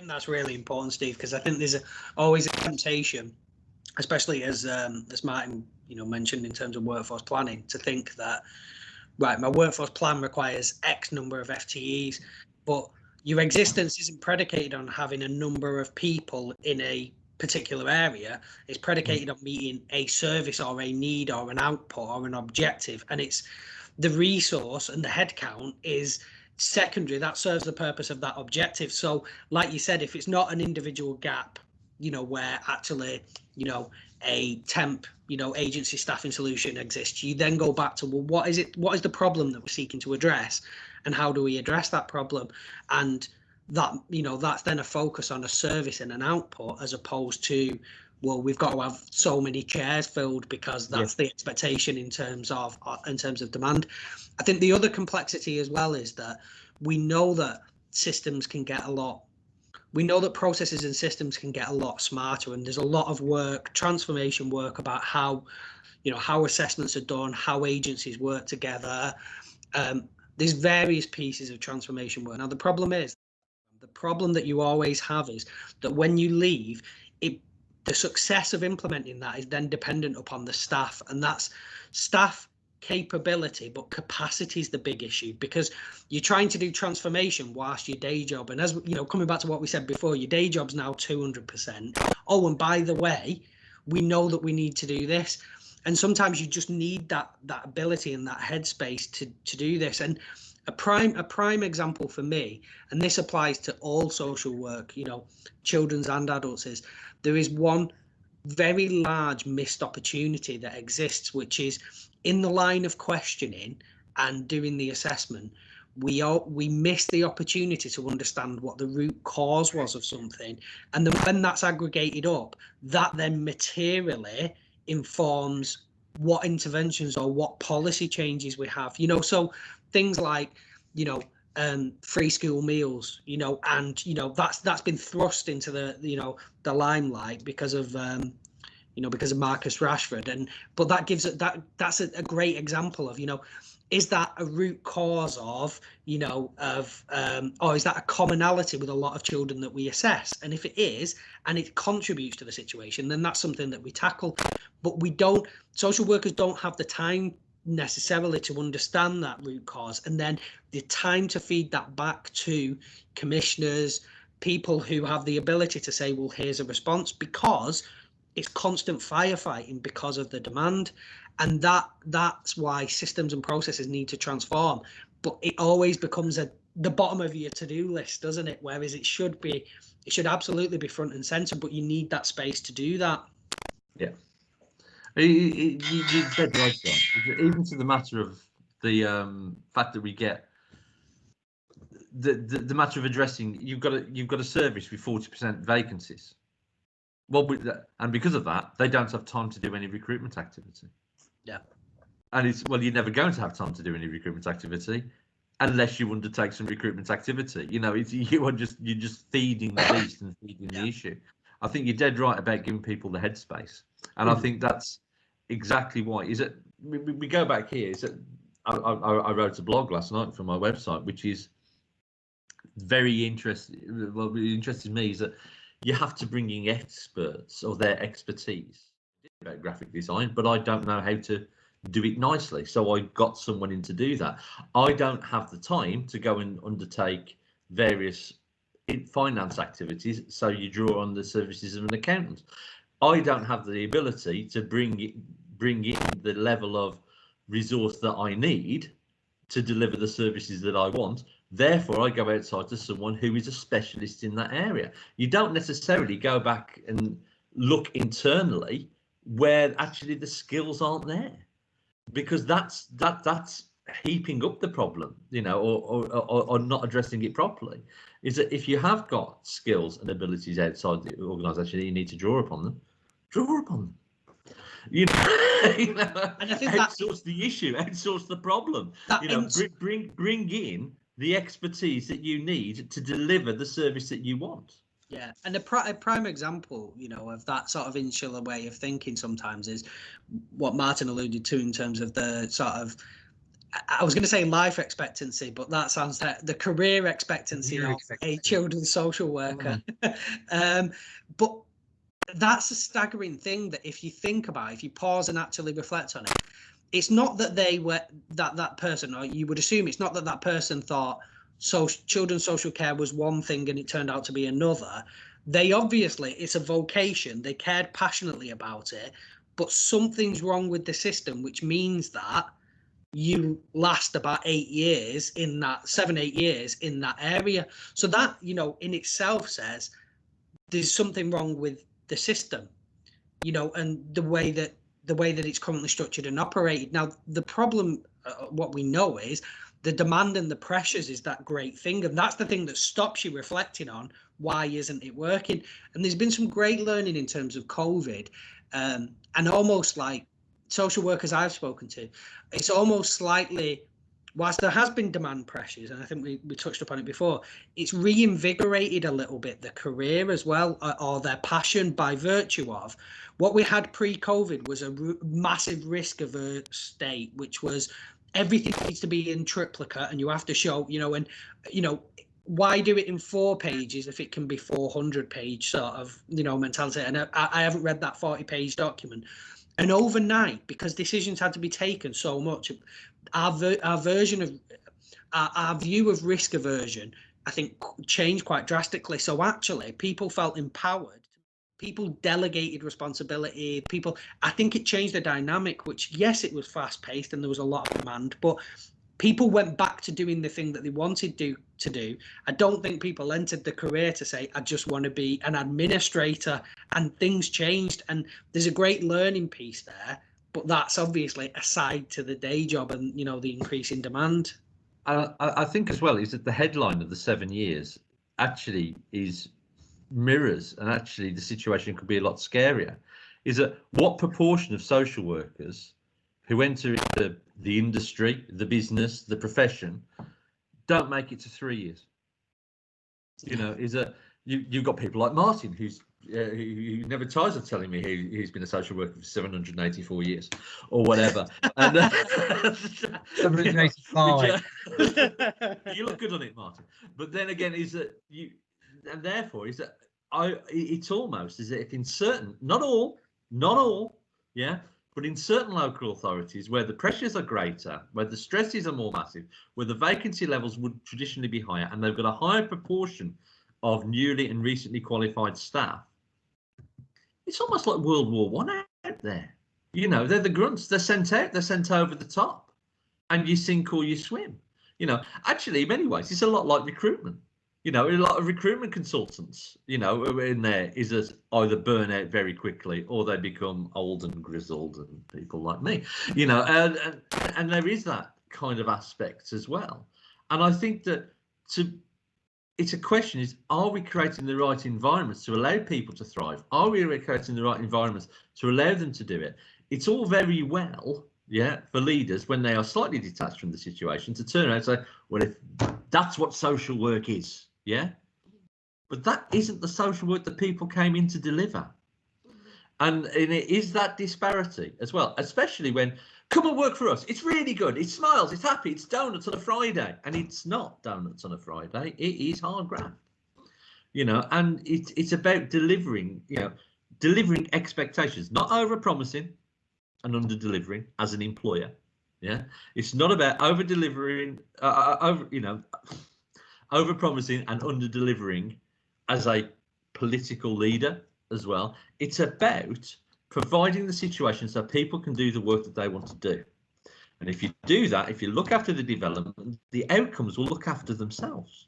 think that's really important, Steve, because I think there's always a temptation, especially as Martin, mentioned in terms of workforce planning, to think that, right, my workforce plan requires X number of FTEs, but your existence isn't predicated on having a number of people in a particular area. It's predicated on meeting a service or a need or an output or an objective, and it's the resource and the headcount is secondary. That serves the purpose of that objective. So like you said, if it's not an individual gap, where actually a temp agency staffing solution exists, you then go back to, well, what is the problem that we're seeking to address, and how do we address that problem? And that that's then a focus on a service and an output, as opposed to, well, we've got to have so many chairs filled because that's the expectation in terms of demand. I think the other complexity as well is that we know that systems can get we know that processes and systems can get a lot smarter, and there's a lot of work, transformation work, about how assessments are done, how agencies work together. There's various pieces of transformation work. Now, the problem that you always have is that when you leave, the success of implementing that is then dependent upon the staff, and that's staff capability, but capacity is the big issue, because you're trying to do transformation whilst your day job, and as coming back to what we said before, your day job's now 200%. Oh, and by the way, we know that we need to do this, and sometimes you just need that ability and that headspace to do this. And a prime example for me, and this applies to all social work, children's and adults, is there is one very large missed opportunity that exists, which is in the line of questioning and doing the assessment. We miss the opportunity to understand what the root cause was of something, and then when that's aggregated up, that then materially informs what interventions or what policy changes we have. So things like free school meals, and that's been thrust into the limelight because of because of Marcus Rashford, but that gives it that's a great example of is that a root cause of or is that a commonality with a lot of children that we assess? And if it is, and it contributes to the situation, then that's something that we tackle. But social workers don't have the time necessarily to understand that root cause, and then the time to feed that back to commissioners, people who have the ability to say, well, here's a response, because it's constant firefighting because of the demand. And that's why systems and processes need to transform. But it always becomes the bottom of your to-do list, doesn't it? Whereas it should absolutely be front and center, but you need that space to do that. Yeah. You said right, John. Even to the matter of the fact that we get the matter of addressing, you've got a service with 40% vacancies. Well, and because of that, they don't have time to do any recruitment activity. Yeah. And you're never going to have time to do any recruitment activity unless you undertake some recruitment activity. You're just feeding the beast and feeding the issue. I think you're dead right about giving people the headspace, and I think that's exactly why. We go back here? I wrote a blog last night from my website, which is very interesting. What interested me is that you have to bring in experts or their expertise about graphic design, but I don't know how to do it nicely, so I got someone in to do that. I don't have the time to go and undertake various finance activities, so you draw on the services of an accountant. I don't have the ability to bring in the level of resource that I need to deliver the services that I want. Therefore, I go outside to someone who is a specialist in that area. You don't necessarily go back and look internally where actually the skills aren't there, because that's heaping up the problem, or not addressing it properly. Is that if you have got skills and abilities outside the organisation, you need to draw upon them. And I think outsource the issue, outsource the problem. Bring in the expertise that you need to deliver the service that you want. Yeah, and a prime example, of that sort of insular way of thinking sometimes is what Martin alluded to in terms of the sort of I was going to say life expectancy, but that sounds like the career expectancy of a children's social worker. But that's a staggering thing that if you think about, if you pause and actually reflect on it, it's not that they were that person, or you would assume it's not that person thought children's social care was one thing and it turned out to be another. They obviously, it's a vocation. They cared passionately about it, but something's wrong with the system, which means that you last about 8 years in that 7-8 years in that area. So that, you know, in itself says there's something wrong with the system, you know, and the way that it's currently structured and operated. Now, the problem, what we know is the demand and the pressures is that great thing. And that's the thing that stops you reflecting on why isn't it working. And there's been some great learning in terms of COVID, and almost like social workers I've spoken to, it's almost slightly, whilst there has been demand pressures, and I think we touched upon it before, it's reinvigorated a little bit the career as well, or their passion, by virtue of what we had pre-COVID was a massive risk-averse state, which was everything needs to be in triplicate, and you have to show, you know, and, you know, why do it in 4 pages if it can be 400-page sort of, you know, mentality? And I haven't read that 40-page document. And overnight, because decisions had to be taken so much, our version of our view of risk aversion, I think, changed quite drastically. So actually, people felt empowered. People delegated responsibility. I think it changed the dynamic, which, yes, it was fast paced and there was a lot of demand, but people went back to doing the thing that they wanted to do. I don't think people entered the career to say, I just want to be an administrator, and things changed. And there's a great learning piece there, but that's obviously aside to the day job and, you know, the increase in demand. I think as well is that the headline of the 7 years actually mirrors, and actually the situation could be a lot scarier, is that what proportion of social workers who enter into the industry, the business, the profession, don't make it to 3 years. You know, is that you've got people like Martin, who never tires of telling me he's been a social worker for 784 years or whatever. And 785. You look good on it, Martin. But then again, is that and therefore is that it's almost as if in certain, not all, yeah, but in certain local authorities where the pressures are greater, where the stresses are more massive, where the vacancy levels would traditionally be higher, and they've got a higher proportion of newly and recently qualified staff, it's almost like World War I out there. You know, they're the grunts. They're sent out. They're sent over the top, and you sink or you swim. You know, actually, in many ways, it's a lot like recruitment. You know, a lot of recruitment consultants, you know, in there is either burn out very quickly or they become old and grizzled, and people like me, you know, and there is that kind of aspect as well. And I think that it's a question is, are we creating the right environments to allow people to thrive? Are we creating the right environments to allow them to do it? It's all very well, yeah, for leaders when they are slightly detached from the situation to turn around and say, well, if that's what social work is, yeah, but that isn't the social work that people came in to deliver. And it is that disparity as well, especially when, come and work for us. It's really good. It smiles. It's happy. It's donuts on a Friday. And it's not donuts on a Friday. It is hard graft, you know, and it's about delivering, you know, delivering expectations, not over promising and under delivering as an employer. Yeah, it's not about over delivering, over promising and under delivering as a political leader as well. It's about providing the situation so people can do the work that they want to do. And if you do that, if you look after the development, the outcomes will look after themselves.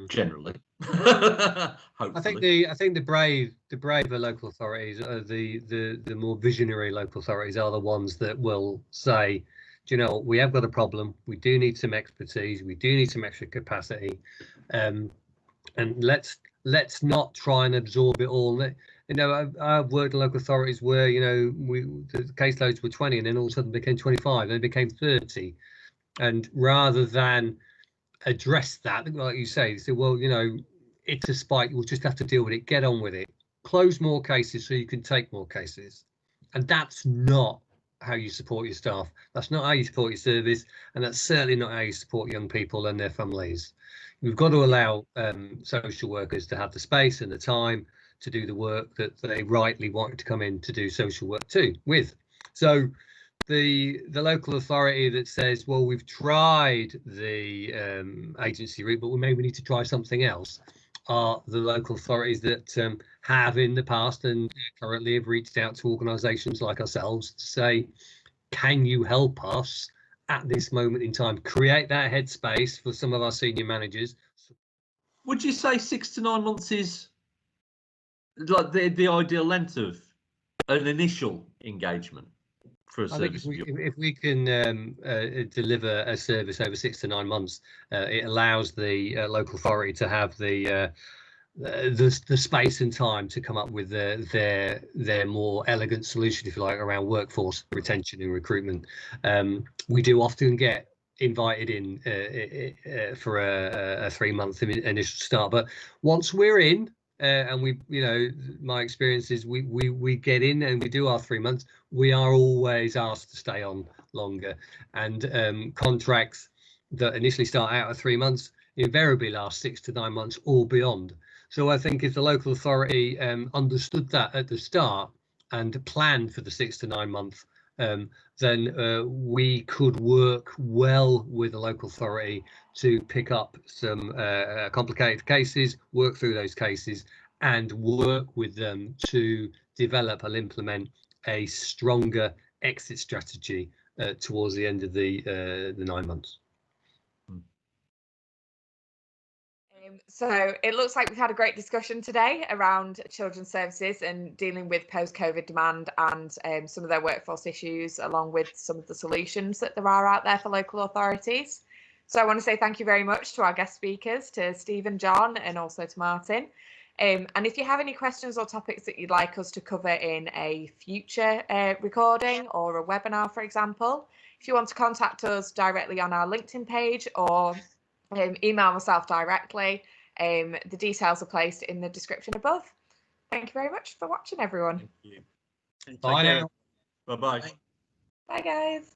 Generally. Hopefully. I think the braver local authorities, the more visionary local authorities are the ones that will say, do you know what, we have got a problem, we do need some expertise, we do need some extra capacity, and let's not try and absorb it all. You know, I've worked in local authorities where, you know, the caseloads were 20 and then all of a sudden became 25, then became 30, and rather than address that, like you say, well, you know, it's a spike, we'll just have to deal with it, get on with it, close more cases so you can take more cases. And that's not how you support your staff. That's not how you support your service, and that's certainly not how you support young people and their families. We've got to allow social workers to have the space and the time to do the work that they rightly wanted to come in to do social work with. So the local authority that says, well, we've tried the agency route, but maybe we need to try something else, are the local authorities that have in the past and currently have reached out to organisations like ourselves to say, can you help us at this moment in time create that headspace for some of our senior managers? Would you say 6 to 9 months is like the ideal length of an initial engagement for a service? I think if we can deliver a service over 6 to 9 months, it allows the local authority to have the space and time to come up with their more elegant solution, if you like, around workforce retention and recruitment. We do often get invited in for a 3-month initial start, but once we're in, and we, my experience is we get in and we do our 3 months, we are always asked to stay on longer, and contracts that initially start out at 3 months invariably last 6 to 9 months or beyond. So I think if the local authority understood that at the start and planned for the 6 to 9 month, then we could work well with the local authority to pick up some complicated cases, work through those cases, and work with them to develop and implement a stronger exit strategy towards the end of the 9 months. So it looks like we've had a great discussion today around children's services and dealing with post-COVID demand and some of their workforce issues, along with some of the solutions that there are out there for local authorities. So I want to say thank you very much to our guest speakers, to Steve and John, and also to Martin. And if you have any questions or topics that you'd like us to cover in a future recording or a webinar, for example, if you want to contact us directly on our LinkedIn page or email myself directly. The details are placed in the description above. Thank you very much for watching, everyone. Thank you. Bye now. Bye-bye. Bye, guys.